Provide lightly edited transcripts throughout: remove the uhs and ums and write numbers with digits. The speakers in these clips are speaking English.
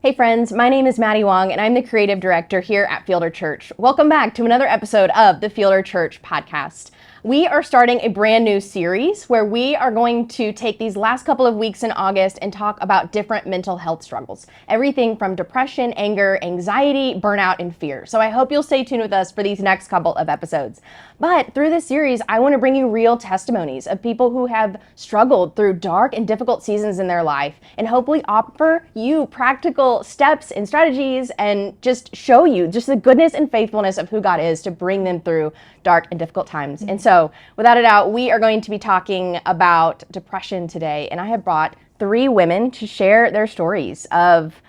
Hey friends, my name is Maddie Wong and I'm the creative director here at Fielder Church. Welcome back to another episode of the Fielder Church podcast. We are starting a brand new series where we are going to take these last couple of weeks in August and talk about different mental health struggles. Everything from depression, anger, anxiety, burnout, and fear. So I hope you'll stay tuned with us for these next couple of episodes. But through this series, I want to bring you real testimonies of people who have struggled through dark and difficult seasons in their life and hopefully offer you practical steps and strategies and just show you just the goodness and faithfulness of who God is to bring them through dark and difficult times. And so, without a doubt, we are going to be talking about depression today. And I have brought 3 women to share their stories of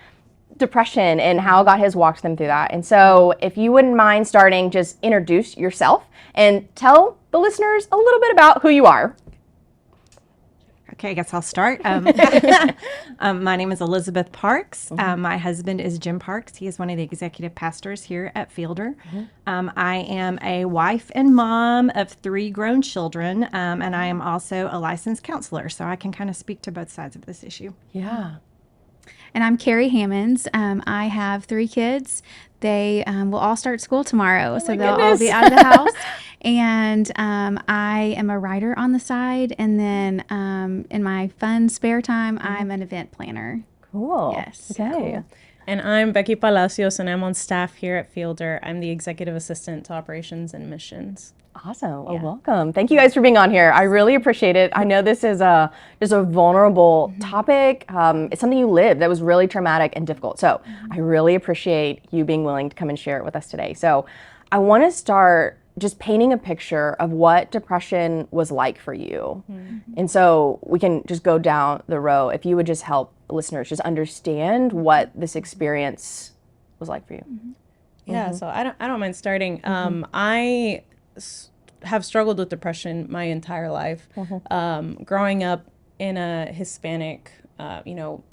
depression and how God has walked them through that. And so, if you wouldn't mind starting, just introduce yourself and tell the listeners a little bit about who you are. Okay, I guess I'll start. My name is Elizabeth Parks. My husband is Jim Parks. He is one of the executive pastors here at Fielder. I am a wife and mom of 3 grown children, and I am also a licensed counselor, so I can kind of speak to both sides of this issue. Yeah. And I'm Carrie Hammonds. I have 3 kids. They will all start school tomorrow, so they'll all be out of the house. And I am a writer on the side, and then in my fun spare time, I'm an event planner. Cool. Yes. Okay. Cool. And I'm Becky Palacios, and I'm on staff here at Fielder. I'm the executive assistant to operations and missions. Awesome. Well, welcome. Thank you guys for being on here. I really appreciate it. I know this is just a vulnerable topic. It's something you lived that was really traumatic and difficult. So I really appreciate you being willing to come and share it with us today. So I want to start just painting a picture of what depression was like for you. And so we can just go down the row. If you would just help listeners just understand what this experience was like for you. Yeah, so I don't mind starting. I have struggled with depression my entire life. Growing up in a Hispanic,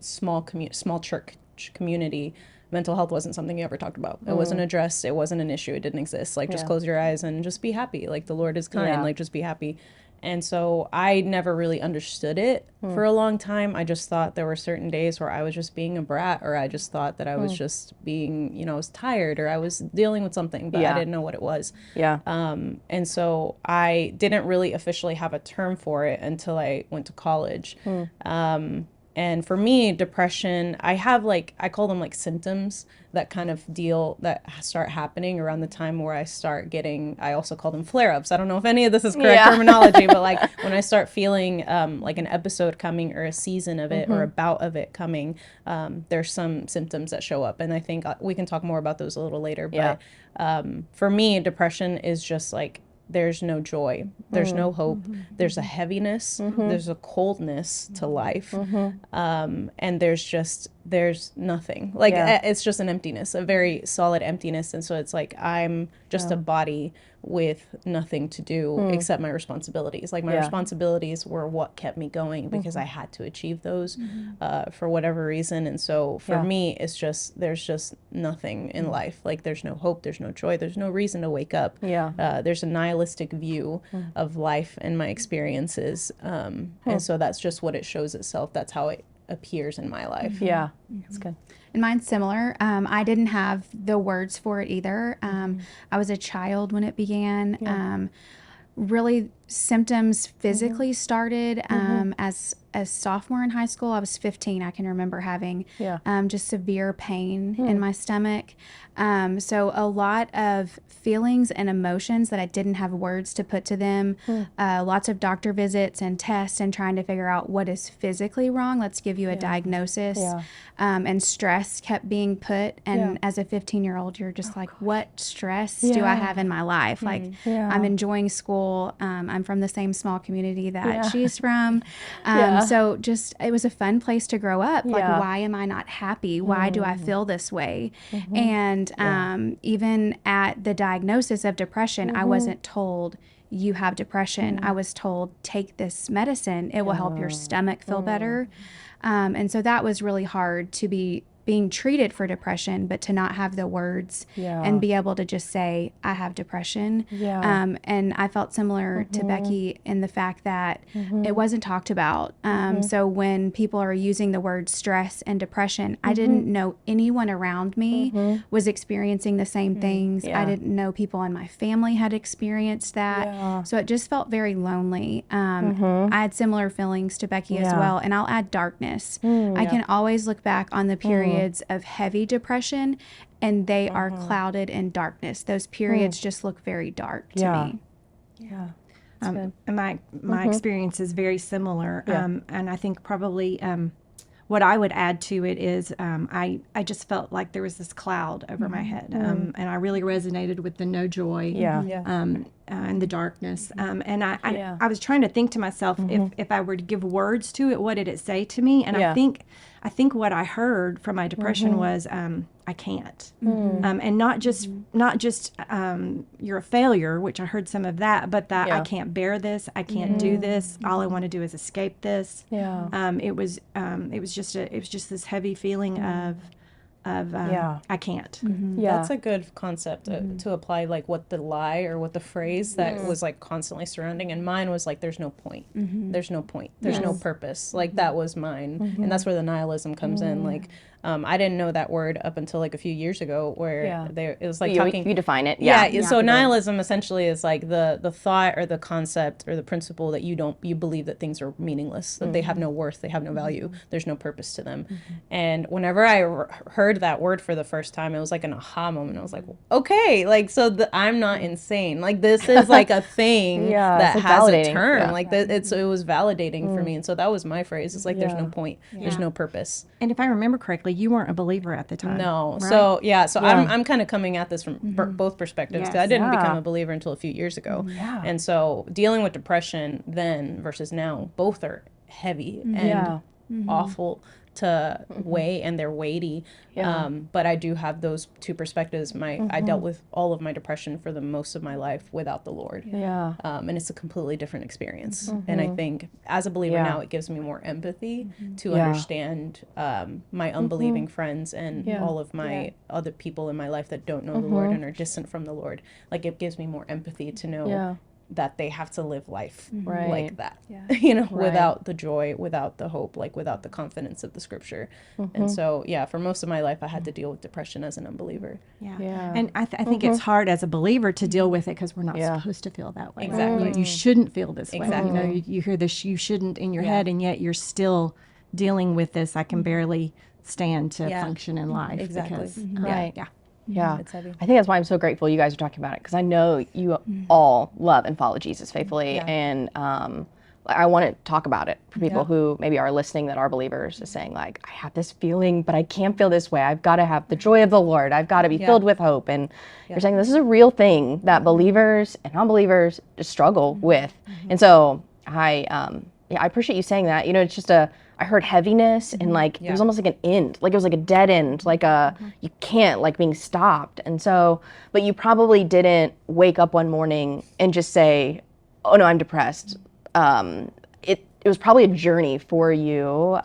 small church community, mental health wasn't something you ever talked about. It wasn't addressed. It wasn't an issue. It didn't exist. Like, just close your eyes and just be happy. Like, the Lord is kind. Like, just be happy. And so I never really understood it for a long time. I just thought there were certain days where I was just being a brat, or I just thought that I was just being, I was tired, or I was dealing with something, but I didn't know what it was. And so I didn't really officially have a term for it until I went to college. And for me, depression, I have I call them symptoms that kind of that start happening around the time where I start getting, I also call them flare-ups. I don't know if any of this is correct terminology, but when I start feeling an episode coming, or a season of it, or a bout of it coming, there's some symptoms that show up. And I think we can talk more about those a little later. But for me, depression is just there's no joy, there's no hope, there's a heaviness, there's a coldness to life, and there's nothing. It's just an emptiness, a very solid emptiness. And so it's I'm just a body with nothing to do except my responsibilities. My responsibilities were what kept me going, because I had to achieve those for whatever reason. And so for me, it's there's just nothing in life. There's no hope, there's no joy, there's no reason to wake up. There's a nihilistic view of life and my experiences. And so that's just what it shows itself. That's how it appears in my life. Yeah, that's good. And mine's similar. I didn't have the words for it either. I was a child when it began. Really, symptoms physically started as a sophomore in high school. I was 15. I can remember having just severe pain in my stomach. So a lot of feelings and emotions that I didn't have words to put to them. Lots of doctor visits and tests and trying to figure out what is physically wrong. Let's give you a diagnosis. And stress kept being put. And as a 15-year-old, you're just what stress do I have in my life? I'm enjoying school. I'm from the same small community that she's from. So just, it was a fun place to grow up. Why am I not happy? Why do I feel this way? And even at the diagnosis of depression, I wasn't told you have depression. I was told, take this medicine. It will help your stomach feel better. And so that was really hard to be being treated for depression, but to not have the words and be able to just say, I have depression. And I felt similar to Becky in the fact that it wasn't talked about. So when people are using the word stress and depression, I didn't know anyone around me was experiencing the same things. I didn't know people in my family had experienced that. So it just felt very lonely. I had similar feelings to Becky as well. And I'll add darkness. I can always look back on the periods of heavy depression, and they are clouded in darkness. Those periods just look very dark to me. And my experience is very similar. And I think probably what I would add to it is I just felt like there was this cloud over my head. And I really resonated with the no joy and the darkness. And I was trying to think to myself, if I were to give words to it, what did it say to me? And I think what I heard from my depression was I can't, and not just you're a failure, which I heard some of that, but that I can't bear this, I can't do this. All I want to do is escape this. It was just this heavy feeling of I can't. That's a good concept to apply, like what the lie or what the phrase that was like constantly surrounding. And mine was like, there's no point. There's no point. There's no purpose. Like that was mine. And that's where the nihilism comes in. Like, I didn't know that word up until like a few years ago where it was like you define it. So nihilism essentially is like the thought or the concept or the principle that you believe that things are meaningless, that they have no worth, they have no value, there's no purpose to them. And whenever I heard that word for the first time, it was like an aha moment. I was like, okay, like, so I'm not insane. Like this is like a thing that like has a validating. term. Like it was validating for me. And so that was my phrase. It's like, there's no point. There's no purpose. And if I remember correctly, you weren't a believer at the time. No. Right? So I'm kind of coming at this from both perspectives. 'Cause I didn't become a believer until a few years ago. And so dealing with depression then versus now, both are heavy and awful to weigh, and they're weighty. But I do have those two perspectives. I dealt with all of my depression for the most of my life without the Lord. And it's a completely different experience. And I think as a believer now, it gives me more empathy to understand my unbelieving friends and all of my other people in my life that don't know the Lord and are distant from the Lord. Like it gives me more empathy to know that they have to live life like that, without the joy, without the hope, like without the confidence of the scripture. And so, for most of my life, I had to deal with depression as an unbeliever. And I think it's hard as a believer to deal with it because we're not supposed to feel that way. Exactly. You shouldn't feel this way. Exactly. You hear this, you shouldn't in your head, and yet you're still dealing with this. I can barely stand to function in life. Exactly. Because, It's heavy. I think that's why I'm so grateful you guys are talking about it, because I know you all love and follow Jesus faithfully, and I want to talk about it for people who maybe are listening that are believers, is saying like, I have this feeling, but I can't feel this way. I've got to have the joy of the Lord. I've got to be filled with hope. And you're saying this is a real thing that believers and non-believers just struggle with. And so I appreciate you saying that. It's just I heard heaviness and like it was almost like an end, like it was like a dead end, like you can't, like being stopped. And so, but you probably didn't wake up one morning and just say, oh no, I'm depressed. It was probably a journey for you.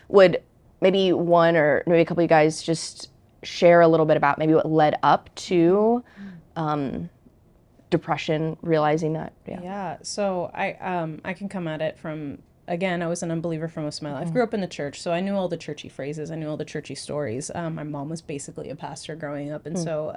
Would maybe one or maybe a couple of you guys just share a little bit about maybe what led up to depression, realizing that? So I can come at it from, again, I was an unbeliever for most of my life. Grew up in the church, so I knew all the churchy phrases. I knew all the churchy stories. My mom was basically a pastor growing up, and so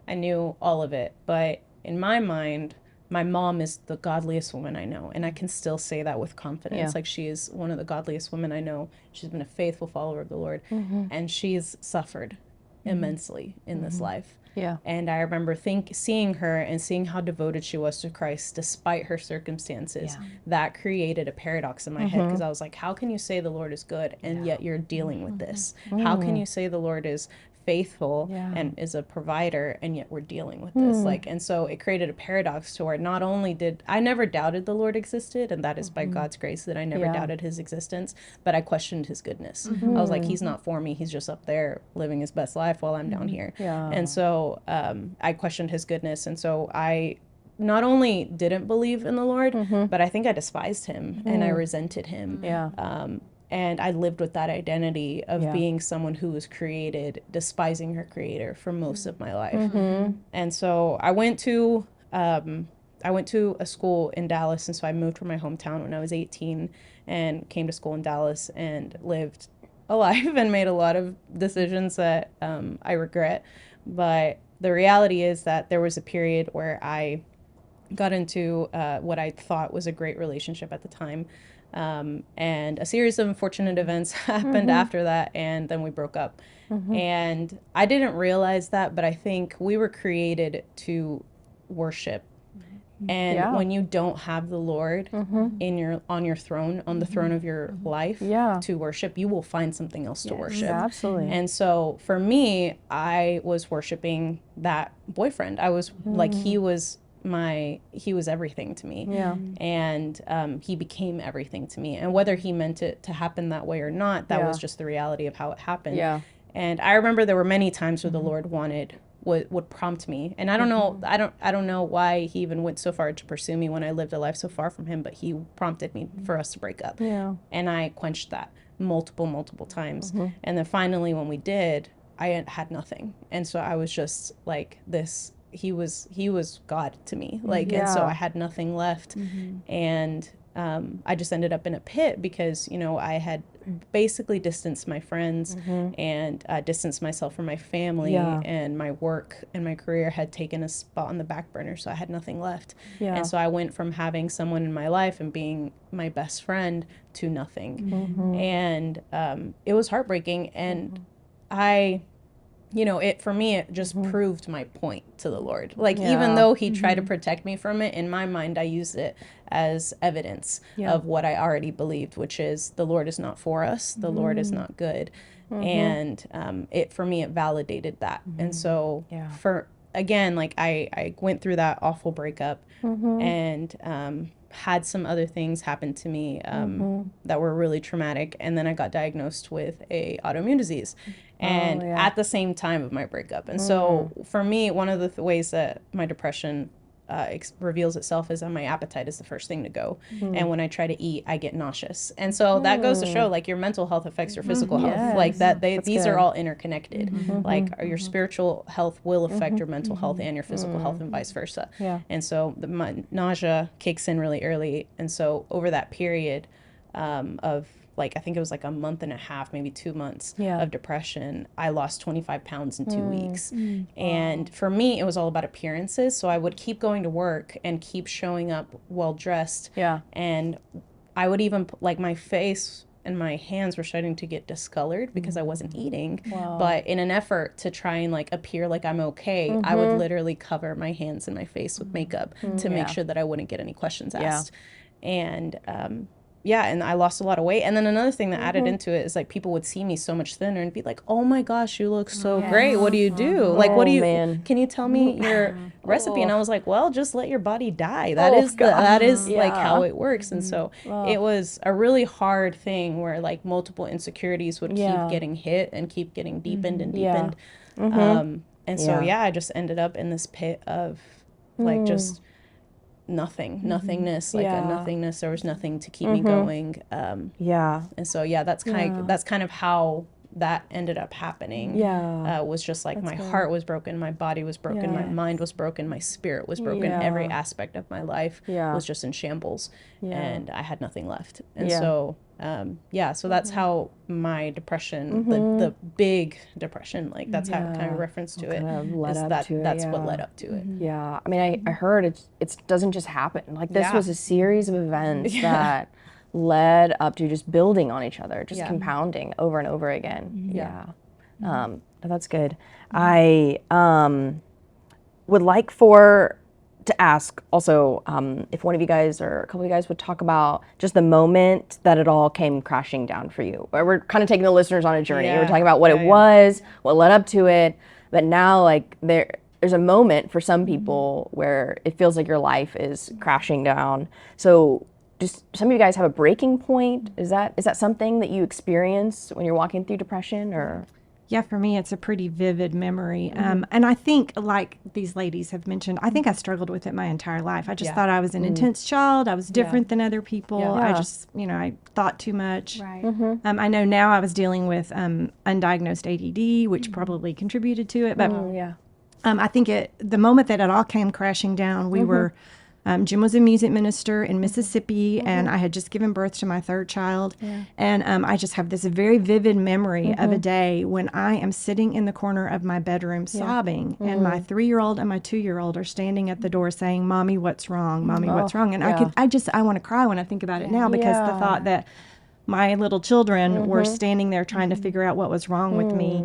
I knew all of it. But in my mind, my mom is the godliest woman I know, and I can still say that with confidence. Like, she is one of the godliest women I know. She's been a faithful follower of the Lord, and she's suffered immensely in this life. And I remember seeing her and seeing how devoted she was to Christ despite her circumstances. That created a paradox in my head, because I was like, how can you say the Lord is good and yet you're dealing with this? How can you say the Lord is faithful and is a provider and yet we're dealing with this? And so it created a paradox to where not only did I never doubted the Lord existed, and that is by God's grace that I never doubted his existence, but I questioned his goodness. I was like, he's not for me, he's just up there living his best life while I'm down here. And so I questioned his goodness, and so I not only didn't believe in the Lord, but I think I despised him and I resented him. And I lived with that identity of Yeah. being someone who was created, despising her creator for most of my life. Mm-hmm. And so I went to a school in Dallas, and so I moved from my hometown when I was 18 and came to school in Dallas and lived a life and made a lot of decisions that I regret. But the reality is that there was a period where I got into what I thought was a great relationship at the time. And a series of unfortunate events happened after that, and then we broke up. And I didn't realize that, but I think we were created to worship. And Yeah. when you don't have the Lord on your throne, on the throne of your life to worship, you will find something else to worship. Absolutely. And so for me, I was worshiping that boyfriend. I was like, he was everything to me. Yeah. And he became everything to me. And whether he meant it to happen that way or not, that was just the reality of how it happened. Yeah. And I remember there were many times where the Lord would prompt me. And I don't know, I don't know why he even went so far to pursue me when I lived a life so far from him, but he prompted me for us to break up. Yeah. And I quenched that multiple times. And then finally when we did, I had nothing. And so I was just like this, he was God to me. Like, and so I had nothing left. And I just ended up in a pit because, you know, I had basically distanced my friends and distanced myself from my family, and my work and my career had taken a spot on the back burner, so I had nothing left. And so I went from having someone in my life and being my best friend to nothing. And it was heartbreaking. And for me, it just proved my point to the Lord. Like, even though he tried to protect me from it, in my mind, I used it as evidence of what I already believed, which is the Lord is not for us. The Lord is not good. And for me, it validated that. And so I went through that awful breakup and had some other things happen to me that were really traumatic. And then I got diagnosed with a autoimmune disease. And at the same time of my breakup. And so for me, one of the ways that my depression reveals itself is that my appetite is the first thing to go. And when I try to eat, I get nauseous. And so that goes to show, like, your mental health affects your physical health. Like these are all interconnected. Like, your spiritual health will affect your mental health and your physical health and vice versa. And so my nausea kicks in really early. And so over that period of, like, I think it was like a month and a half, maybe 2 months of depression, I lost 25 pounds in 2 weeks. And for me, it was all about appearances. So I would keep going to work and keep showing up well dressed. And I would even, like, my face and my hands were starting to get discolored because I wasn't eating. But in an effort to try and, like, appear like I'm okay, I would literally cover my hands and my face with makeup to make sure that I wouldn't get any questions asked. And and I lost a lot of weight. And then another thing that added into it is, like, people would see me so much thinner and be like, oh my gosh, you look so great. What do you do? Like, what do you, can you tell me your recipe? And I was like, well, just let your body die. That is like how it works. And so it was a really hard thing where, like, multiple insecurities would keep getting hit and keep getting deepened and deepened. And so, I just ended up in this pit of, like, just nothingness, like a nothingness. There was nothing to keep me going. And so that's kind of how that ended up happening. Was just like my heart was broken, my body was broken, my mind was broken, my spirit was broken. Every aspect of my life was just in shambles, and I had nothing left. And so so that's how my depression, the big depression, like, that's how it kind of reference to it. That's what led up to it. I mean, I heard it doesn't just happen. Like, this was a series of events that led up to just building on each other, just compounding over and over again. That's good. I would like to ask also if one of you guys or a couple of you guys would talk about just the moment that it all came crashing down for you. We're kind of taking the listeners on a journey. We're talking about what it was, what led up to it, but now, like, there's a moment for some people where it feels like your life is crashing down. So just some of you guys have a breaking point. Is that something that you experience when you're walking through depression, or? Yeah, for me, it's a pretty vivid memory. And I think, like these ladies have mentioned, I think I struggled with it my entire life. I just thought I was an intense child. I was different than other people. Yeah. I just, I thought too much. Right. I know now I was dealing with undiagnosed ADD, which probably contributed to it. But Yeah. I think the moment that it all came crashing down, we were, Jim was a music minister in Mississippi, and I had just given birth to my third child. And I just have this very vivid memory of a day when I am sitting in the corner of my bedroom sobbing, and my 3-year-old and my 2-year-old are standing at the door saying, "Mommy, what's wrong? Mommy, what's wrong?" And I want to cry when I think about it now, because the thought that my little children were standing there trying to figure out what was wrong with me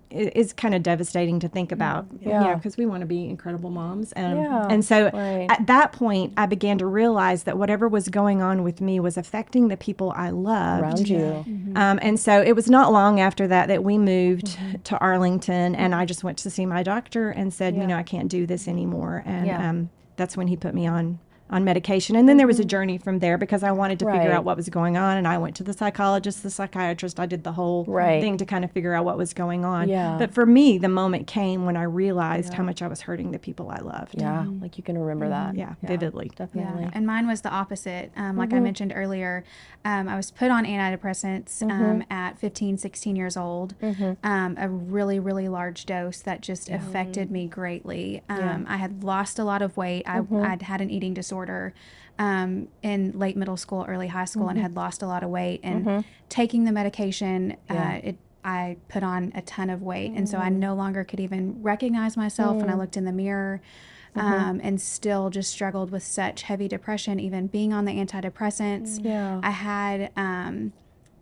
is kind of devastating to think about, because we want to be incredible moms. And so at that point, I began to realize that whatever was going on with me was affecting the people I loved. Around you. And so it was not long after that we moved to Arlington, and I just went to see my doctor and said, I can't do this anymore. And that's when he put me on medication. And then there was a journey from there, because I wanted to figure out what was going on. And I went to the psychologist, the psychiatrist. I did the whole thing to kind of figure out what was going on. Yeah. But for me, the moment came when I realized how much I was hurting the people I loved. Yeah. Like you can remember that. Yeah, vividly. Definitely. Yeah, and mine was the opposite. Like I mentioned earlier, I was put on antidepressants at 15, 16 years old, a really, really large dose that just affected me greatly. I had lost a lot of weight. I'd had an eating disorder in late middle school, early high school, and had lost a lot of weight. And taking the medication, I put on a ton of weight. And so I no longer could even recognize myself when I looked in the mirror. And still just struggled with such heavy depression, even being on the antidepressants. I had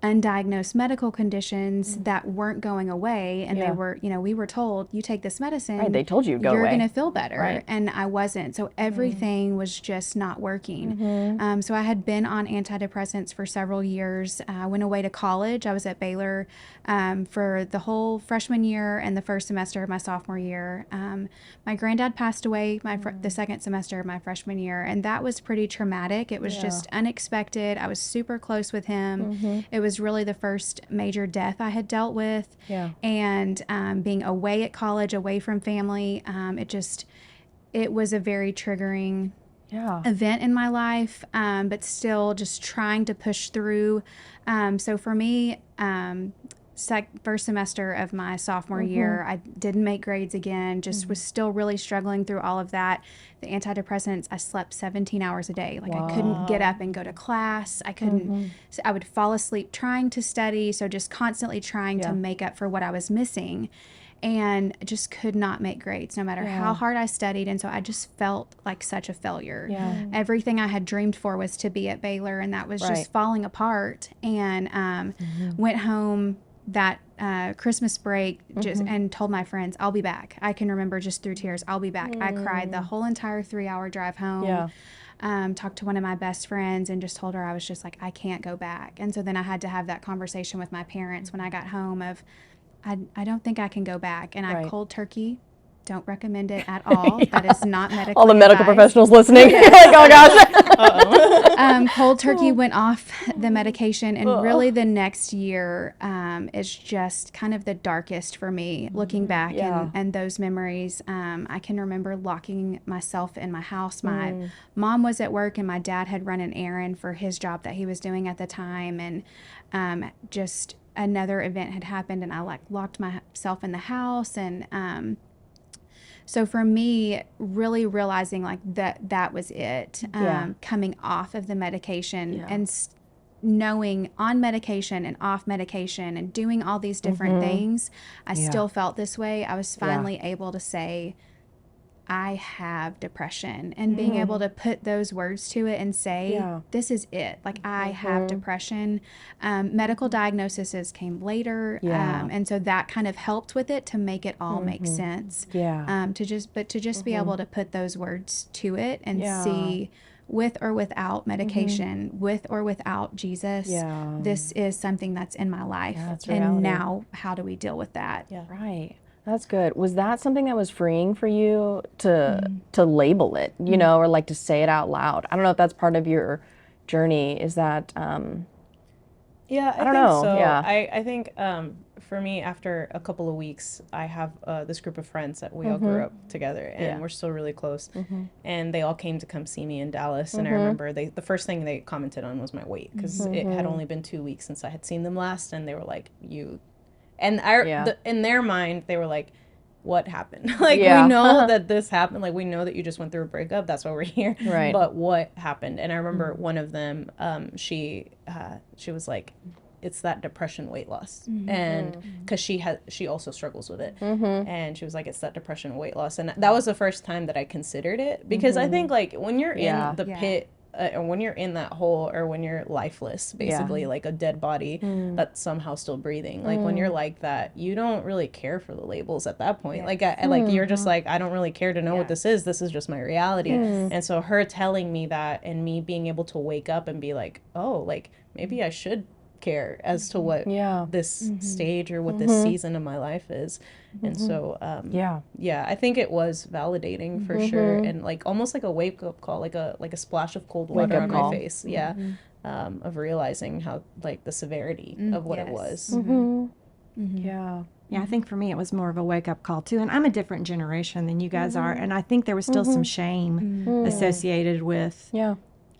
undiagnosed medical conditions that weren't going away, and they were, we were told, you take this medicine, Right, they told you to go you're away. going to feel better. Right. And I wasn't. So everything was just not working. So I had been on antidepressants for several years. I went away to college. I was at Baylor for the whole freshman year and the first semester of my sophomore year. My granddad passed away the second semester of my freshman year, and that was pretty traumatic. It was just unexpected. I was super close with him. It was really the first major death I had dealt with. And being away at college, away from family, it was a very triggering event in my life, but still just trying to push through. So for me, first semester of my sophomore year, I didn't make grades again, just was still really struggling through all of that. The antidepressants, I slept 17 hours a day. Like I couldn't get up and go to class. I couldn't, so I would fall asleep trying to study. So just constantly trying to make up for what I was missing, and just could not make grades no matter how hard I studied. And so I just felt like such a failure. Everything I had dreamed for was to be at Baylor, and that was just falling apart. And went home that Christmas break and told my friends, I'll be back. I can remember just through tears, I'll be back. I cried the whole entire 3-hour drive home. Talked to one of my best friends and just told her I was just like, I can't go back. And so then I had to have that conversation with my parents when I got home of, I don't think I can go back. And I cold turkey. Don't recommend it at all. That is not medical. All the medical advice. professionals listening, like, oh gosh. Cold turkey went off the medication, and really the next year is just kind of the darkest for me, looking back and those memories. I can remember locking myself in my house. My mom was at work, and my dad had run an errand for his job that he was doing at the time, and just another event had happened, and I locked myself in the house. And so for me, really realizing that was it, coming off of the medication and knowing on medication and off medication and doing all these different things, I still felt this way. I was finally able to say, I have depression, and being able to put those words to it and say, this is it. Like, I have depression. Medical diagnoses came later. And so that kind of helped with it to make it all make sense. To just be able to put those words to it and see, with or without medication, with or without Jesus, this is something that's in my life. And now, how do we deal with that? Right. That's good. Was that something that was freeing for you to label it, or like to say it out loud? I don't know if that's part of your journey. Is that? Yeah, I don't think know. so. Yeah. I think for me, after a couple of weeks, I have this group of friends that we all grew up together, and we're still really close. And they all came to come see me in Dallas, and I remember the first thing they commented on was my weight, because it had only been 2 weeks since I had seen them last, and they were like, "You," and in their mind, they were like, "What happened?" Like, we know that this happened. Like, we know that you just went through a breakup. That's why we're here. Right. But what happened? And I remember one of them, she was like, it's that depression weight loss. And because she also struggles with it. And she was like, it's that depression weight loss. And that was the first time that I considered it, because I think, like, when you're in the pit, or when you're in that hole, or when you're lifeless, basically, like a dead body that's somehow still breathing, like when you're like that, you don't really care for the labels at that point. Like, like you're just like, I don't really care to know what this is just my reality. And so her telling me that, and me being able to wake up and be like, oh, like, maybe I should care as to what this stage or what this season of my life is. And so I think it was validating for sure, and like almost like a wake up call, like a splash of cold water on my face, of realizing how, like, the severity of what it was. Yeah, I think for me it was more of a wake-up call too, and I'm a different generation than you guys are, and I think there was still some shame associated with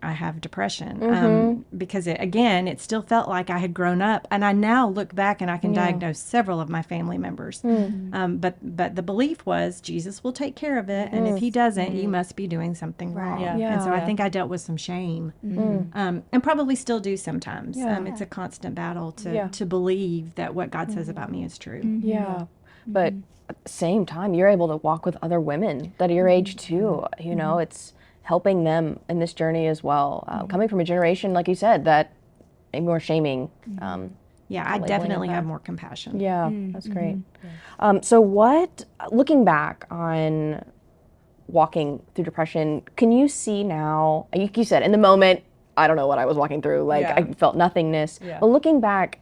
I have depression, because it still felt like I had grown up, and I now look back and I can diagnose several of my family members. But the belief was Jesus will take care of it, and if he doesn't, you must be doing something wrong. And so I think I dealt with some shame, and probably still do sometimes. It's a constant battle to believe that what God says about me is true. But at the same time, you're able to walk with other women that are your age too. You know, it's helping them in this journey as well. Coming from a generation, like you said, that maybe more shaming. I definitely have more compassion. Yeah, that's great. So looking back on walking through depression, can you see now, you said in the moment, I don't know what I was walking through, like I felt nothingness. But looking back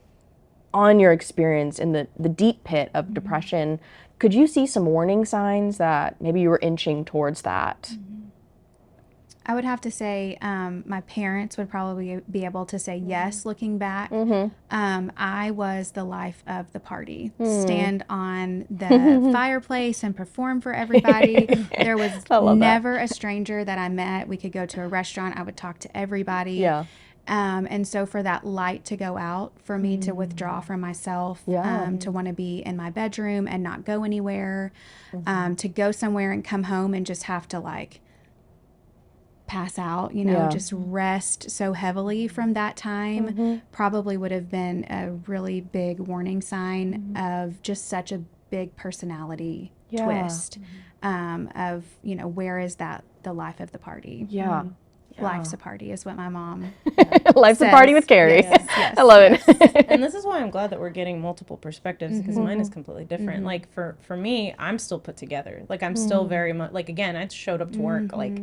on your experience in the deep pit of depression, could you see some warning signs that maybe you were inching towards that? I would have to say my parents would probably be able to say yes, looking back. I was the life of the party. Stand on the fireplace and perform for everybody. There was never a stranger that I met. We could go to a restaurant. I would talk to everybody. And so for that light to go out, for me to withdraw from myself, to want to be in my bedroom and not go anywhere, to go somewhere and come home and just have to, like, pass out, just rest so heavily from that time, probably would have been a really big warning sign of just such a big personality twist, of, where is that the life of the party? Life's a party is what my mom Life's says. a party with Carrie. Yes, I love it. And this is why I'm glad that we're getting multiple perspectives, because mine is completely different. Like, for me, I'm still put together. Like, I'm still very much, like, again, I showed up to work, like,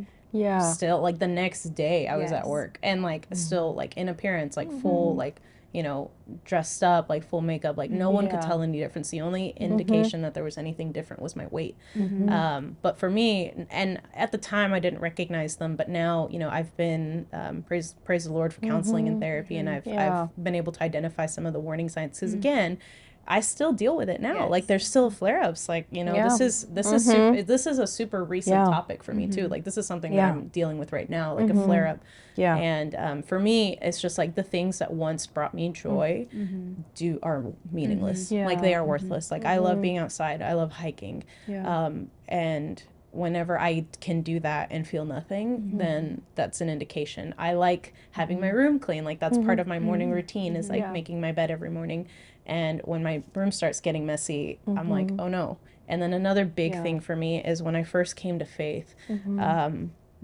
still, like, the next day I was at work, and, like, still, like, in appearance, like, full, like, dressed up, like, full makeup, like, no one could tell any difference. The only indication that there was anything different was my weight. But for me, and at the time I didn't recognize them, but now, I've been, praise the Lord for counseling and therapy, and I've been able to identify some of the warning signs, because again, I still deal with it now. Like, there's still flare-ups. Like, this is a super recent topic for me too. Like, this is something that I'm dealing with right now, like a flare-up. And for me, it's just like the things that once brought me joy are meaningless. Like, they are worthless. Like, I love being outside. I love hiking. And whenever I can do that and feel nothing, then that's an indication. I like having my room clean. Like, that's part of my morning routine, is like making my bed every morning. And when my room starts getting messy, I'm like, oh no. And then another big thing for me is when I first came to faith,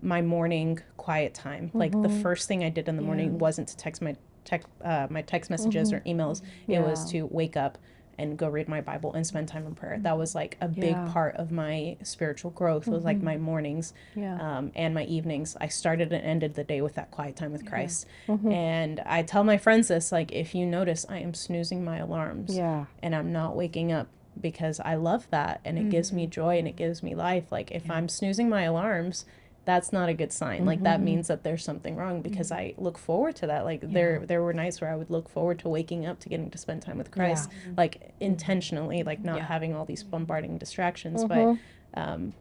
my morning quiet time. Like, the first thing I did in the morning wasn't to text my text messages or emails. It was to wake up and go read my Bible and spend time in prayer. That was, like, a big part of my spiritual growth, was like my mornings and my evenings. I started and ended the day with that quiet time with Christ. And I tell my friends this, like, if you notice, I am snoozing my alarms and I'm not waking up, because I love that, and it gives me joy and it gives me life. Like, if I'm snoozing my alarms, that's not a good sign. Like that means that there's something wrong, because I look forward to that. Like there were nights where I would look forward to waking up to getting to spend time with Christ, like intentionally, like not having all these bombarding distractions. But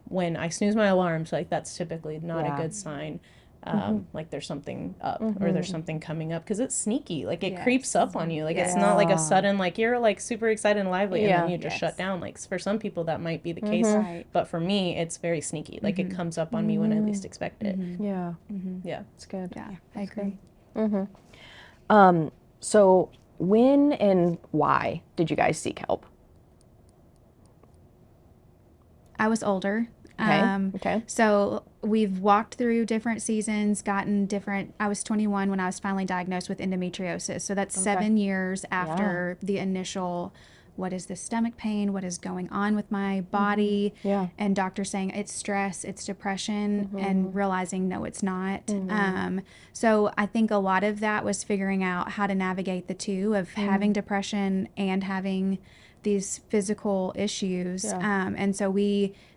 when I snooze my alarms, like that's typically not a good sign. Like there's something up, or there's something coming up, because it's sneaky. Like it creeps up on you. Like it's not like a sudden, like you're like super excited and lively and then you just shut down. Like for some people that might be the case, but for me it's very sneaky. Like it comes up on me when I least expect it. Yeah. Yeah. It's good. Yeah, I agree. So when and why did you guys seek help? I was older. Okay. So we've walked through different seasons, gotten different. I was 21 when I was finally diagnosed with endometriosis. So that's 7 years after the initial, what is this stomach pain? What is going on with my body? Yeah. And doctors saying it's stress, it's depression, and realizing no, it's not. So I think a lot of that was figuring out how to navigate the two of having depression and having these physical issues. And so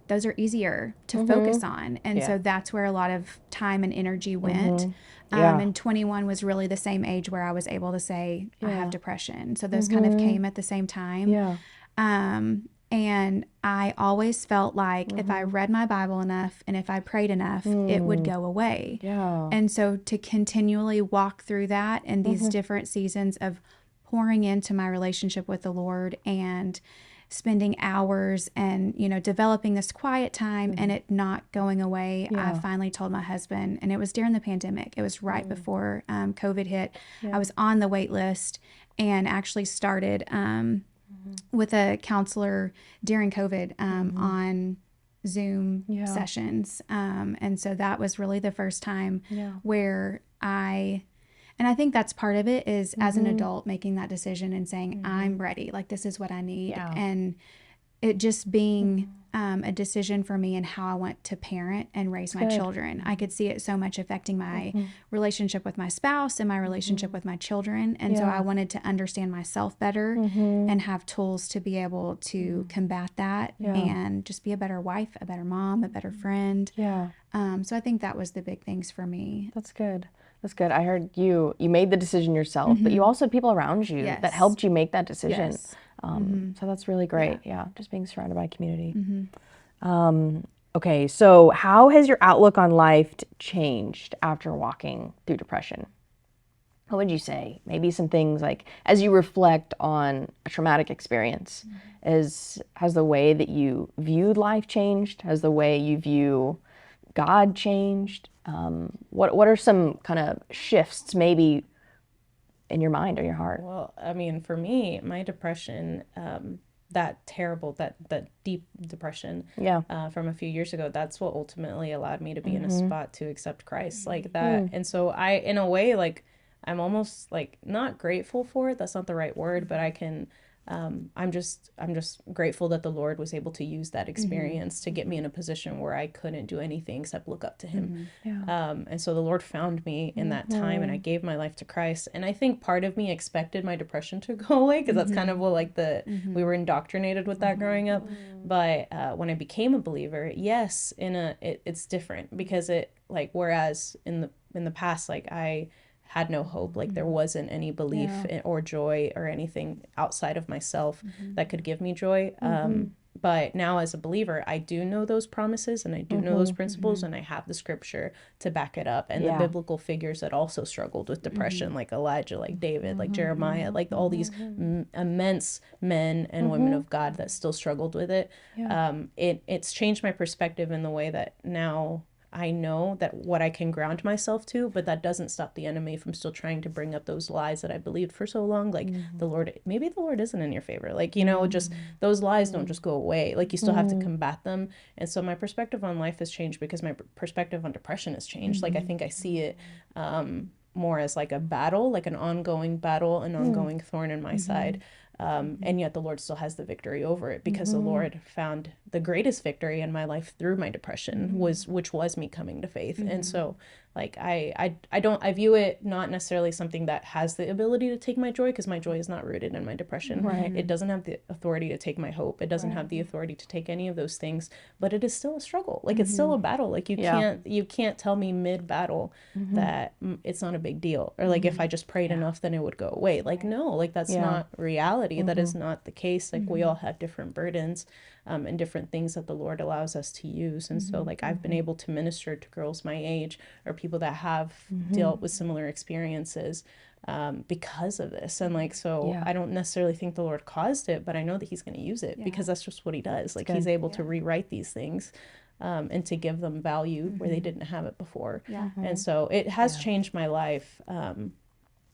those are easier to focus on. And so that's where a lot of time and energy went. And 21 was really the same age where I was able to say, I have depression. So those kind of came at the same time. And I always felt like if I read my Bible enough and if I prayed enough, it would go away. And so to continually walk through that in these different seasons of pouring into my relationship with the Lord and spending hours and, developing this quiet time and it not going away. I finally told my husband, and it was during the pandemic. It was right before COVID hit. I was on the wait list and actually started with a counselor during COVID on Zoom sessions. And so that was really the first time where and I think that's part of it is as an adult making that decision and saying, I'm ready, like this is what I need. And it just being a decision for me and how I want to parent and raise my children. I could see it so much affecting my relationship with my spouse and my relationship with my children. And so I wanted to understand myself better and have tools to be able to combat that and just be a better wife, a better mom, a better friend. So I think that was the big things for me. That's good. That's good. I heard you made the decision yourself, but you also had people around you that helped you make that decision. So that's really great. Just being surrounded by community. Okay, so how has your outlook on life changed after walking through depression? What would you say? Maybe some things like as you reflect on a traumatic experience, has the way that you viewed life changed? Has the way you view God changed? What are some kind of shifts maybe in your mind or your heart? Well, I mean, for me, my depression, that terrible, that deep depression from a few years ago, that's what ultimately allowed me to be in a spot to accept Christ like that. And so I, in a way, like, I'm almost like not grateful for it. That's not the right word, but I can, I'm just grateful that the Lord was able to use that experience to get me in a position where I couldn't do anything except look up to him. And so the Lord found me in that time and I gave my life to Christ. And I think part of me expected my depression to go away because that's kind of what like we were indoctrinated with that growing up. But when I became a believer, yes, it's different because it like, whereas in the past, like I had no hope, like there wasn't any belief or joy or anything outside of myself that could give me joy. But now as a believer, I do know those promises and I do know those principles and I have the scripture to back it up and the biblical figures that also struggled with depression, like Elijah, like David, like Jeremiah, like all these immense men and women of God that still struggled with it. It's changed my perspective in the way that now I know that what I can ground myself to, but that doesn't stop the enemy from still trying to bring up those lies that I believed for so long. Like maybe the Lord isn't in your favor. Like, just those lies don't just go away. Like you still have to combat them. And so my perspective on life has changed because my perspective on depression has changed. Like I think I see it more as like a battle, like an ongoing battle, an ongoing thorn in my side. And yet the Lord still has the victory over it because the Lord found the greatest victory in my life through my depression which was me coming to faith. And so Like I view it not necessarily something that has the ability to take my joy, because my joy is not rooted in my depression. Right. It doesn't have the authority to take my hope. It doesn't have the authority to take any of those things, but it is still a struggle. Like it's still a battle. Like you can't tell me mid battle that it's not a big deal, or like if I just prayed enough then it would go away. Like no, like that's not reality. That is not the case. Like we all have different burdens and different things that the Lord allows us to use. And so like I've been able to minister to girls my age or people that have dealt with similar experiences because of this. And like, so I don't necessarily think the Lord caused it, but I know that he's going to use it because that's just what he does. Like he's able to rewrite these things and to give them value where they didn't have it before. And so it has changed my life,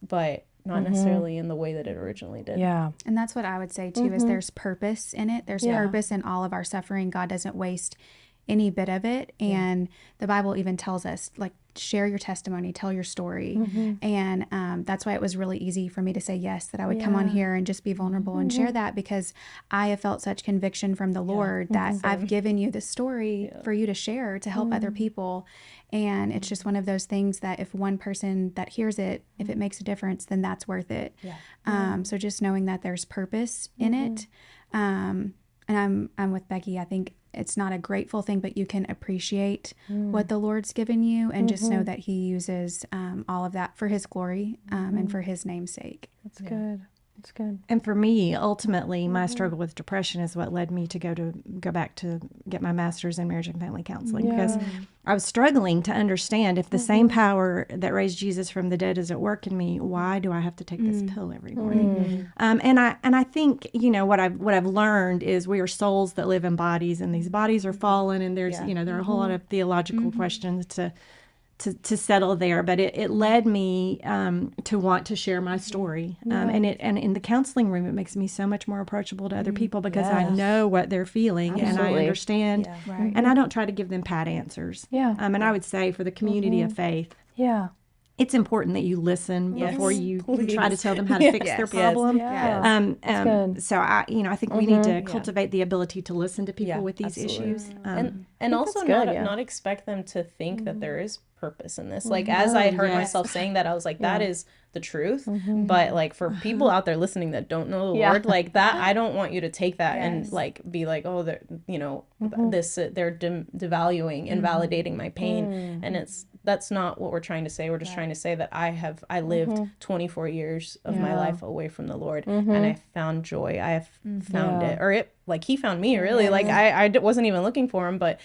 but not necessarily in the way that it originally did. Yeah. And that's what I would say too, is there's purpose in it. There's purpose in all of our suffering. God doesn't waste any bit of it. And the Bible even tells us, like, share your testimony, tell your story. And that's why it was really easy for me to say yes, that I would come on here and just be vulnerable and share that, because I have felt such conviction from the Lord that I've given you the story for you to share, to help other people. And it's just one of those things that if one person that hears it, if it makes a difference, then that's worth it. So just knowing that there's purpose in it. And I'm with Becky. I think it's not a grateful thing, but you can appreciate what the Lord's given you and just know that he uses all of that for his glory and for his name's sake. That's good. That's good. And for me, ultimately, my struggle with depression is what led me to go back to get my master's in marriage and family counseling, because I was struggling to understand, if the same power that raised Jesus from the dead is at work in me, why do I have to take this pill every morning? And I think, you know, what I've learned is we are souls that live in bodies, and these bodies are fallen, and there's you know, there are a whole lot of theological questions to settle there, but it led me to want to share my story, and in the counseling room, it makes me so much more approachable to other people, because I know what they're feeling and I understand, and I don't try to give them pat answers. And I would say for the community of faith, it's important that you listen before you try to tell them how to fix their problem. So I think we need to cultivate the ability to listen to people with these issues, and also not expect them to think that there is purpose in this. Like as I heard myself saying that, I was like, that is the truth. But like for people out there listening that don't know the Lord, like that, I don't want you to take that and like be like, oh, they're, you know, this they're devaluing and validating my pain, and that's not what we're trying to say. We're just trying to say that I lived 24 years of my life away from the Lord, and I found joy. I have found it, or it, like he found me, really. Like I wasn't even looking for him, but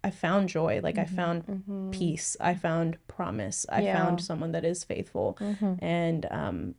I found joy. Like I found peace. I found promise. I found someone that is faithful, and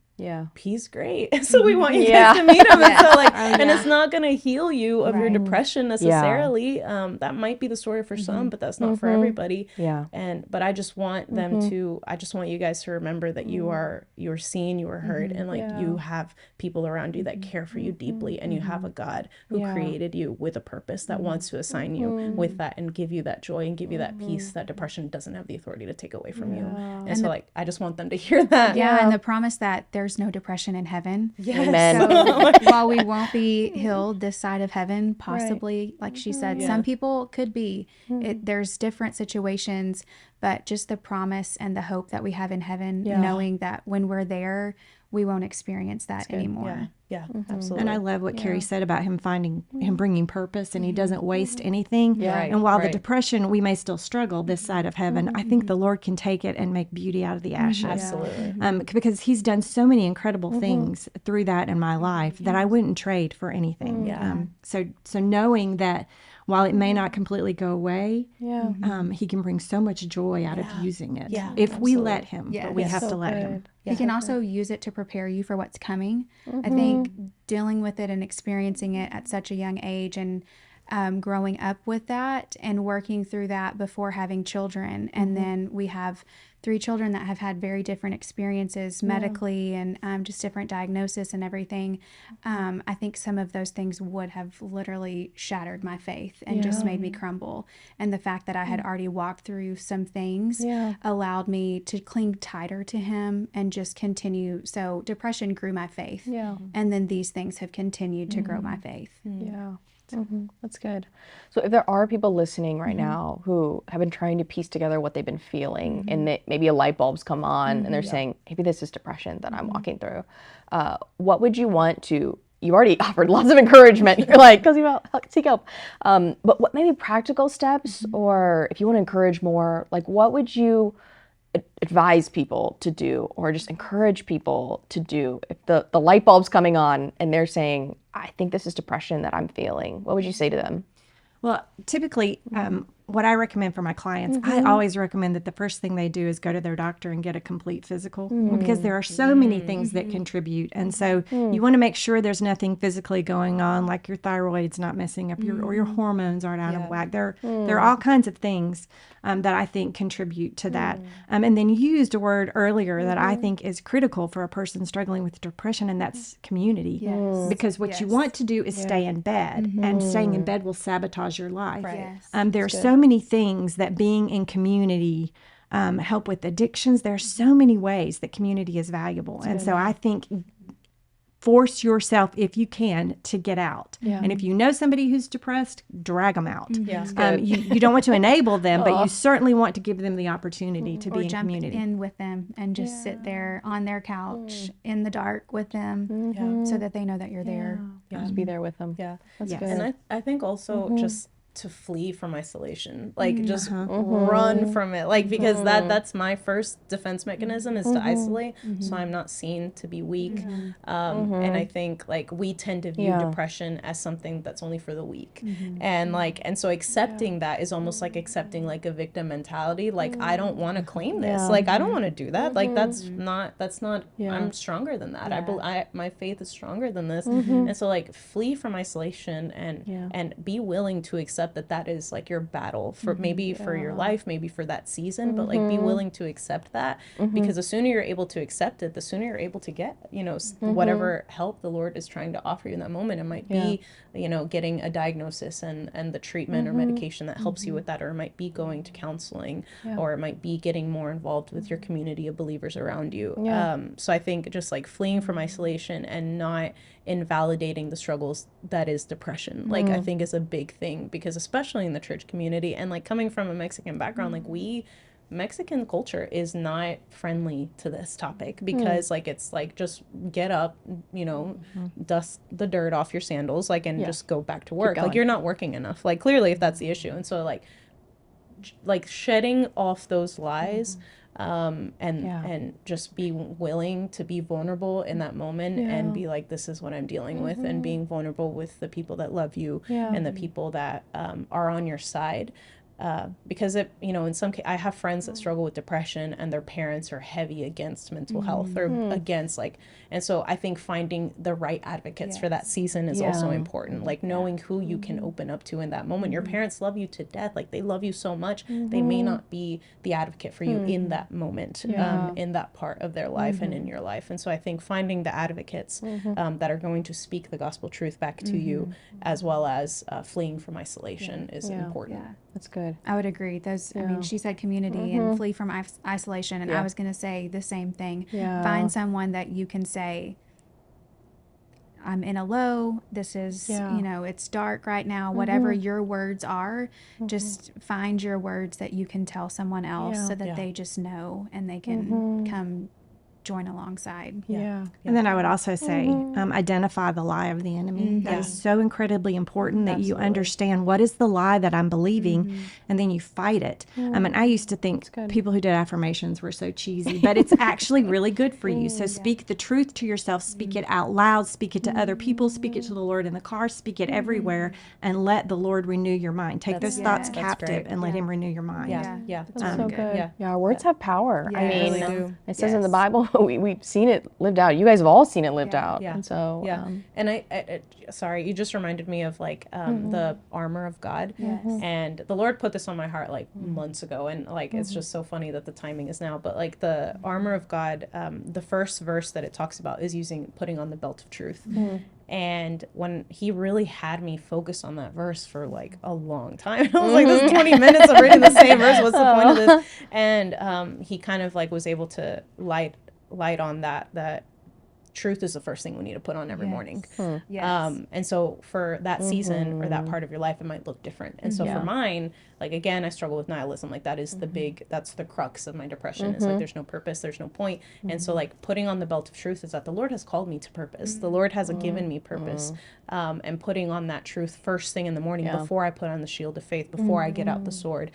he's great. So we want you guys to meet him. And so like, and it's not going to heal you of your depression necessarily. That might be the story for some, but that's not for everybody. But I just want them to, I just want you guys to remember that you're seen, you are heard, and like you have people around you that care for you deeply, and you have a God who created you with a purpose that wants to assign you with that and give you that joy and give you that peace that depression doesn't have the authority to take away from you. And so like, I just want them to hear that. And the promise that there's no depression in heaven. Amen. So while we won't be healed this side of heaven, possibly, like she said, some people could be. There's different situations, but just the promise and the hope that we have in heaven, knowing that when we're there, we won't experience that anymore. Absolutely. And I love what Carrie said about him bringing purpose, and he doesn't waste anything. And while the depression, we may still struggle this side of heaven, I think the Lord can take it and make beauty out of the ashes. Absolutely. Because he's done so many incredible things through that in my life that I wouldn't trade for anything. So knowing that while it may not completely go away, he can bring so much joy out of using it. If we let him, but we have to let him. He can also use it to prepare you for what's coming. I think dealing with it and experiencing it at such a young age, and growing up with that and working through that before having children. And then we have 3 children that have had very different experiences medically and just different diagnosis and everything. I think some of those things would have literally shattered my faith and just made me crumble. And the fact that I had already walked through some things allowed me to cling tighter to him and just continue. So depression grew my faith. And then these things have continued to grow my faith. That's good. So if there are people listening right now who have been trying to piece together what they've been feeling, and maybe a light bulb's come on, and they're saying, maybe this is depression that I'm walking through, what would you want to? You already offered lots of encouragement. You're like, because you seek help. But what maybe practical steps, or if you want to encourage more, like what would you advise people to do, or just encourage people to do if the light bulb's coming on and they're saying, I think this is depression that I'm feeling? What would you say to them? Well, typically, what I recommend for my clients, I always recommend that the first thing they do is go to their doctor and get a complete physical, because there are so many things that contribute. And so you want to make sure there's nothing physically going on, like your thyroid's not messing up, or your hormones aren't out of whack. There are all kinds of things that I think contribute to that. And then you used a word earlier that I think is critical for a person struggling with depression, and that's community. Because what you want to do is stay in bed, and staying in bed will sabotage your life. There are so many things that being in community help with addictions. There are so many ways that community is valuable. And so I think force yourself, if you can, to get out. And if you know somebody who's depressed, drag them out. You don't want to enable them, but you certainly want to give them the opportunity to be in community. Jump in with them and just sit there on their couch in the dark with them, so that they know that you're there. Just be there with them. That's good. And I think also just to flee from isolation, like just run from it, like, because that's my first defense mechanism is to isolate, so I'm not seen to be weak. And I think like we tend to view depression as something that's only for the weak, and so accepting that is almost like accepting like a victim mentality, like I don't want to claim this, like I don't want to do that, like that's not I'm stronger than that. I my faith is stronger than this. And so like flee from isolation and be willing to accept that is like your battle for maybe for your life, maybe for that season, but like be willing to accept that, because the sooner you're able to accept it, the sooner you're able to get, whatever help the Lord is trying to offer you in that moment. It might be, getting a diagnosis and the treatment or medication that helps you with that, or it might be going to counseling, or it might be getting more involved with your community of believers around you. So I think just like fleeing from isolation and not invalidating the struggles that is depression, like I think is a big thing, because especially in the church community, and like coming from a Mexican background, like Mexican culture is not friendly to this topic, because like it's like just get up, dust the dirt off your sandals, like, and just go back to work. Like you're not working enough, like clearly, if that's the issue. And so like shedding off those lies, and just be willing to be vulnerable in that moment, and be like, this is what I'm dealing with, and being vulnerable with the people that love you, and the people that are on your side. Because in some cases, I have friends that struggle with depression, and their parents are heavy against mental health, or against and so I think finding the right advocates for that season is also important. Like knowing who you can open up to in that moment. Your parents love you to death, like they love you so much. They may not be the advocate for you in that moment, in that part of their life and in your life. And so I think finding the advocates that are going to speak the gospel truth back to you, as well as fleeing from isolation, is important. That's good. I would agree. Those, I mean, she said community and flee from isolation, and I was going to say the same thing. Find someone that you can say, I'm in a low, this is, it's dark right now, whatever your words are, just find your words that you can tell someone else, so that they just know, and they can come join alongside. And then I would also say, identify the lie of the enemy. That is so incredibly important, that you understand what is the lie that I'm believing, and then you fight it. I mean, I used to think people who did affirmations were so cheesy, but it's actually really good for you. So speak the truth to yourself, speak it out loud, speak it to other people, speak it to the Lord in the car, speak it everywhere, and let the Lord renew your mind. Take those thoughts captive and let him renew your mind. That's so good. Our words have power. I mean, really do. It says in the Bible, we've seen it lived out. You guys have all seen it lived out. And so, and I sorry, you just reminded me of like the armor of God. And the Lord put this on my heart like months ago, and like it's just so funny that the timing is now. But like the armor of God, the first verse that it talks about is putting on the belt of truth. And when he really had me focus on that verse for like a long time, I was like, this is 20 minutes of reading the same verse. What's the point of this? And he kind of like was able to light on that truth is the first thing we need to put on every morning. Yes. And so for that season or that part of your life, it might look different. And so for mine, like, again, I struggle with nihilism. Like, that is that's the crux of my depression. It's like, there's no purpose, there's no point. And so, like, putting on the belt of truth is that the Lord has called me to purpose. The Lord has given me purpose. And putting on that truth first thing in the morning before I put on the shield of faith, before I get out the sword,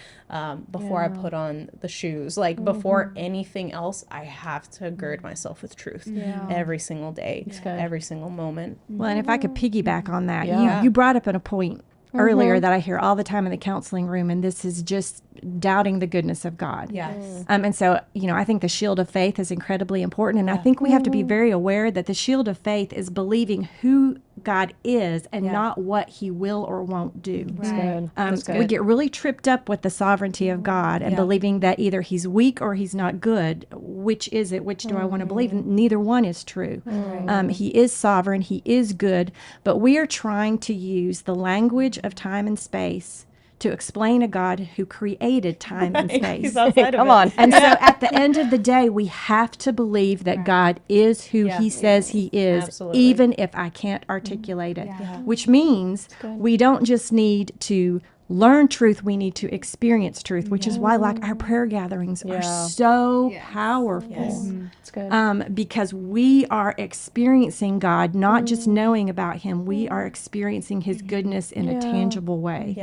before I put on the shoes, like, before anything else, I have to gird myself with truth every single day, every single moment. Well, and if I could piggyback on that, Yeah. you brought up a point earlier that I hear all the time in the counseling room, and this is just doubting the goodness of God. Yes. And so, I think the shield of faith is incredibly important. And I think we have to be very aware that the shield of faith is believing who God is and not what he will or won't do. Good. That's We good. get really tripped up with the sovereignty of God and believing that either he's weak or he's not good. Which is it? Which do I want to believe? And neither one is true. He is sovereign. He is good. But we are trying to use the language of time and space to explain a God who created time and space. He's outside of Come it. on. And so at the end of the day, we have to believe that God is who he says he is, Absolutely. even if I can't articulate it. Which means we don't just need to learn truth, we need to experience truth, which is why, like, our prayer gatherings are so powerful. That's good. Because we are experiencing God, not just knowing about him, we are experiencing his goodness in a tangible way.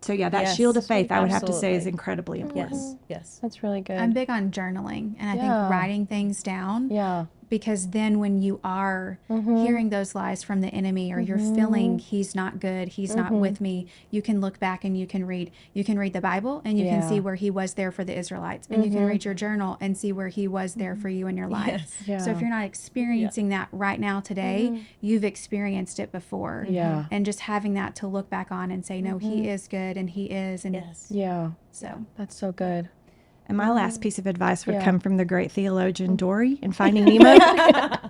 So that Yes. shield of faith, I would have to say, is Absolutely. incredibly important. Yes. Yes. That's really good. I'm big on journaling, and I think writing things down. Yeah. Because then when you are hearing those lies from the enemy, or you're feeling he's not good, he's not with me, you can look back and you can read the Bible, and you can see where he was there for the Israelites, and you can read your journal and see where he was there for you in your life. Yes. So if you're not experiencing that right now today, you've experienced it before. Yeah. And just having that to look back on and say, no, he is good, and he is. And Yeah. so That's so good. And my last piece of advice would come from the great theologian Dory in Finding Nemo.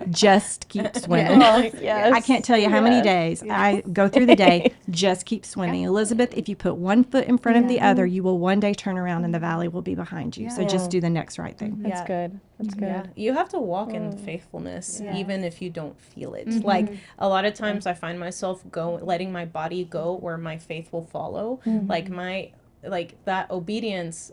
Just keep swimming. Yes. I can't tell you how many days I go through the day, just keep swimming. Elizabeth, if you put one foot in front of the other, you will one day turn around and the valley will be behind you. So just do the next right thing. That's good. That's good. Yeah, you have to walk in faithfulness, even if you don't feel it. Like, a lot of times I find myself letting my body go where my faith will follow. Like that obedience,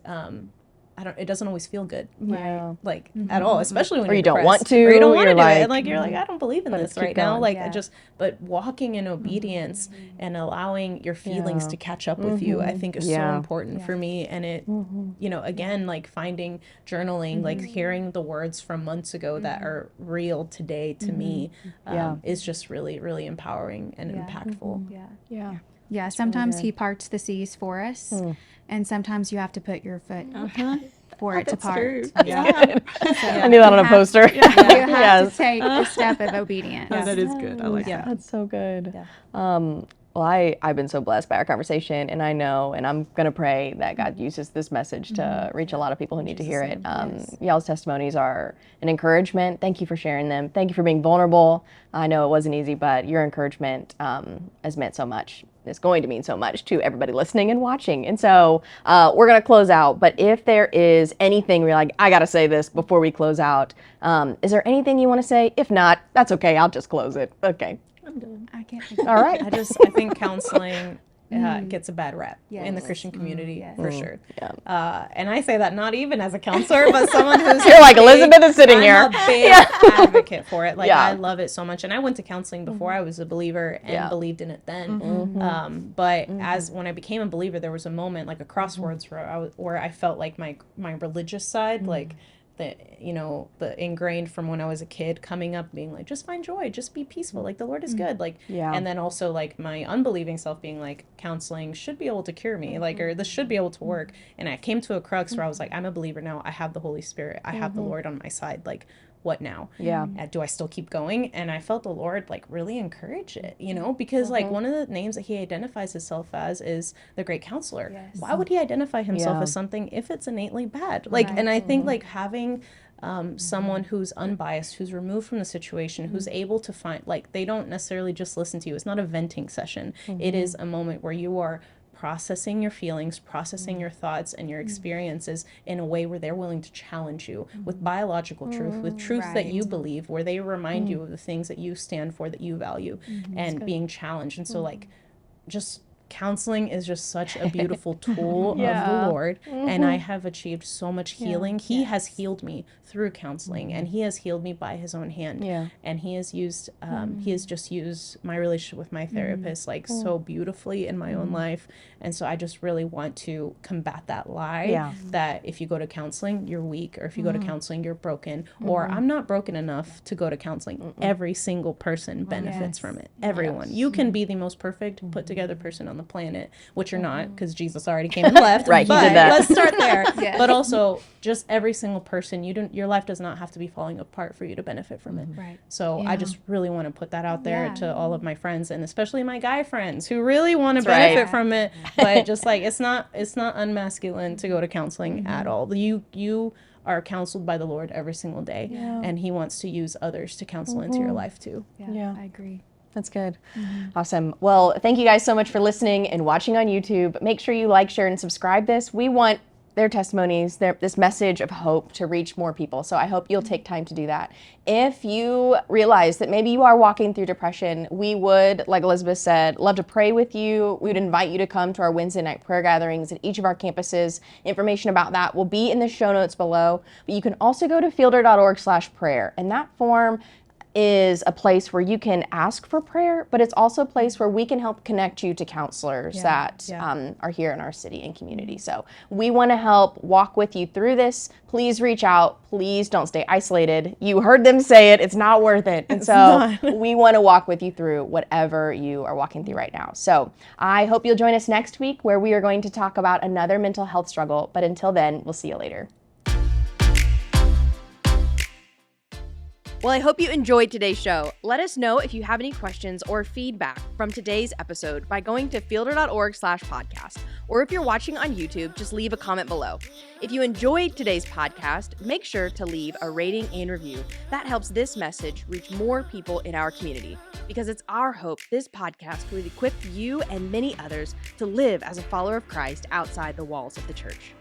it doesn't always feel good. Yeah. Like, at all, especially when Or you're you don't want depressed, to, or you don't want to you're do it. like, And, like, you're like, I don't believe in this keep right now. going. Like, but walking in obedience and allowing your feelings to catch up with you, I think is so important for me. And it, again, like, finding journaling, like, hearing the words from months ago that are real today to me, is just really, really empowering and impactful. Yeah. yeah, sometimes he parts the seas for us, and sometimes you have to put your foot for it to part. I need that on a poster. You have Yes. to take the step of obedience. That is good. I like that. That's so good. Well, I've been so blessed by our conversation, and I know, and I'm going to pray that God uses this message to reach a lot of people who need to hear it. Y'all's testimonies are an encouragement. Thank you for sharing them. Thank you for being vulnerable. I know it wasn't easy, but your encouragement has meant so much. It's going to mean so much to everybody listening and watching. And so we're going to close out. But if there is anything where you're like, I got to say this before we close out, is there anything you want to say? If not, that's okay. I'll just close it. Okay. I can't. All right. I think counseling gets a bad rap in the Christian community, for sure. And I say that not even as a counselor, but someone who's You're like, Elizabeth is sitting here. I'm a big advocate for it. Like, I love it so much. And I went to counseling before I was a believer and believed in it then. But when I became a believer, there was a moment, like a crossroads, where I felt like my religious side, like, the ingrained from when I was a kid coming up being like, just find joy, just be peaceful, like the Lord is good, like, and then also like my unbelieving self being like, counseling should be able to cure me, like, or this should be able to work. And I came to a crux where I was like, I'm a believer now, I have the Holy Spirit, I have the Lord on my side, like, what now? Do I still keep going? And I felt the Lord like really encourage it, because like one of the names that he identifies himself as is the great counselor. Why would he identify himself as something if it's innately bad? Like, and I think like having someone who's unbiased, who's removed from the situation, who's able to find, like, they don't necessarily just listen to you. It's not a venting session. It is a moment where you are processing your feelings, processing your thoughts and your experiences in a way where they're willing to challenge you with biological truth, with truth that you believe, where they remind you of the things that you stand for, that you value, and being challenged. And so like, just counseling is just such a beautiful tool of the Lord, and I have achieved so much healing. He has healed me through counseling, and he has healed me by his own hand. And he has used he has just used my relationship with my therapist like so beautifully in my own life. And so I just really want to combat that lie that if you go to counseling you're weak, or if you go to counseling you're broken, or I'm not broken enough to go to counseling. Every single person benefits from it. Everyone. You can be the most perfect put together person on the planet, which you're not, because Jesus already came and left. Right, but he did that. let's start there. But also, just every single person, your life does not have to be falling apart for you to benefit from it. So I just really want to put that out there to all of my friends, and especially my guy friends who really want to benefit from it. But just like, it's not unmasculine to go to counseling at all. You are counseled by the Lord every single day, and he wants to use others to counsel into your life too. I agree. That's good. Awesome. Well, thank you guys so much for listening and watching on YouTube. Make sure you like, share, and subscribe this. We want their testimonies, this message of hope to reach more people. So I hope you'll take time to do that. If you realize that maybe you are walking through depression, we would, like Elizabeth said, love to pray with you. We would invite you to come to our Wednesday night prayer gatherings at each of our campuses. Information about that will be in the show notes below. But you can also go to fielder.org/prayer, and that form is a place where you can ask for prayer, but it's also a place where we can help connect you to counselors that are here in our city and community. So we want to help walk with you through this. Please reach out. Please don't stay isolated. You heard them say it. It's not worth it. And so we want to walk with you through whatever you are walking through right now. So I hope you'll join us next week, where we are going to talk about another mental health struggle. But until then, we'll see you later. Well, I hope you enjoyed today's show. Let us know if you have any questions or feedback from today's episode by going to fielder.org/podcast. Or if you're watching on YouTube, just leave a comment below. If you enjoyed today's podcast, make sure to leave a rating and review. That helps this message reach more people in our community, because it's our hope this podcast will equip you and many others to live as a follower of Christ outside the walls of the church.